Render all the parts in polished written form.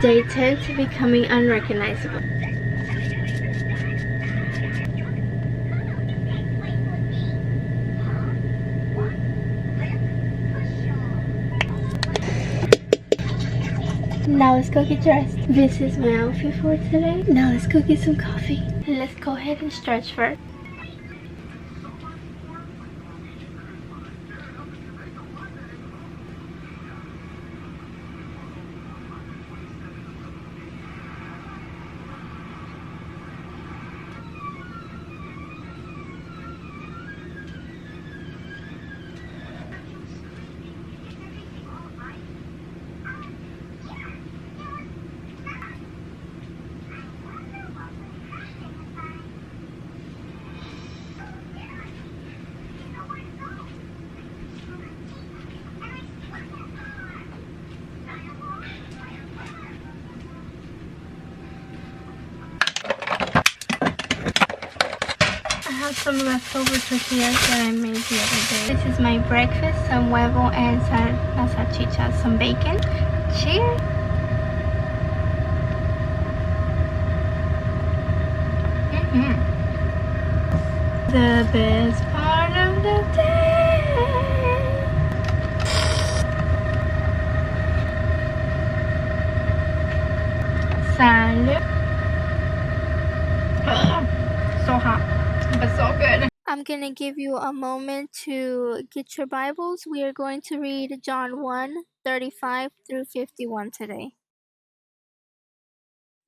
Day 10 to becoming unrecognizable. Now let's go get dressed. This is my outfit for today. Now let's go get some coffee. Let's go ahead and stretch first. I have some leftover tortillas that I made the other day. This is my breakfast, some huevo and las salchichas, some bacon. Cheers! The best part of the day. Salud. So hot. But so good. I'm gonna give you a moment to get your Bibles. We are going to read John 1:35 through 51 today.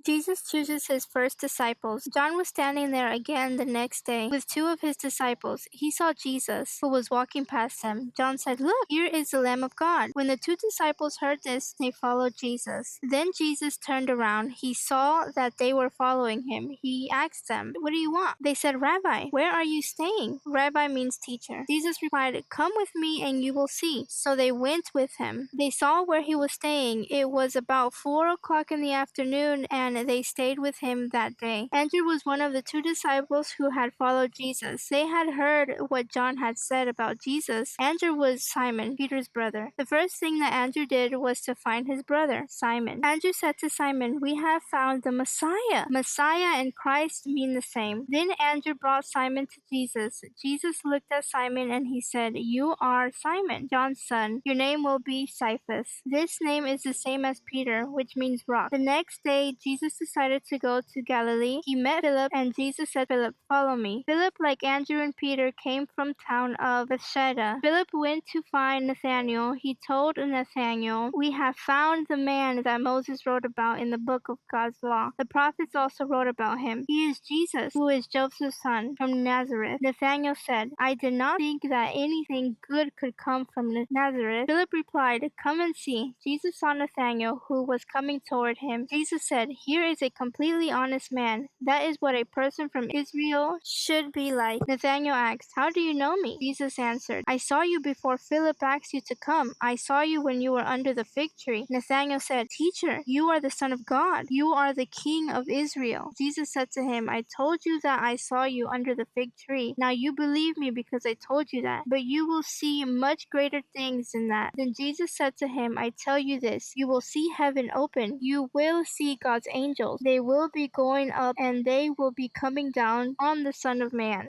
Jesus chooses his first disciples. John was standing there again the next day with two of his disciples. He saw Jesus, who was walking past them. John said, "Look, here is the Lamb of God." When the two disciples heard this, they followed Jesus. Then Jesus turned around. He saw that they were following him. He asked them, "What do you want?" They said, "Rabbi, where are you staying?" Rabbi means teacher. Jesus replied, "Come with me and you will see." So they went with him. They saw where he was staying. It was about 4 o'clock in the afternoon, and they stayed with him that day. Andrew was one of the two disciples who had followed Jesus. They had heard what John had said about Jesus. Andrew was Simon, Peter's brother. The first thing that Andrew did was to find his brother, Simon. Andrew said to Simon, "We have found the Messiah." Messiah and Christ mean the same. Then Andrew brought Simon to Jesus. Jesus looked at Simon and he said, "You are Simon, John's son. Your name will be Cephas." This name is the same as Peter, which means rock. The next day, Jesus decided to go to Galilee. He met Philip, and Jesus said, "Philip, follow me." Philip, like Andrew and Peter, came from town of Bethsaida. Philip went to find Nathanael. He told Nathanael, "We have found the man that Moses wrote about in the book of God's law. The prophets also wrote about him. He is Jesus, who is Joseph's son, from Nazareth." Nathanael said, "I did not think that anything good could come from Nazareth." Philip replied, "Come and see." Jesus saw Nathanael, who was coming toward him. Jesus said, "Here is a completely honest man. That is what a person from Israel should be like." Nathanael asked, "How do you know me?" Jesus answered, "I saw you before Philip asked you to come. I saw you when you were under the fig tree." Nathanael said, "Teacher, you are the Son of God. You are the King of Israel." Jesus said to him, "I told you that I saw you under the fig tree. Now you believe me because I told you that. But you will see much greater things than that." Then Jesus said to him, "I tell you this, you will see heaven open. You will see God's angels. They will be going up and they will be coming down on the Son of Man."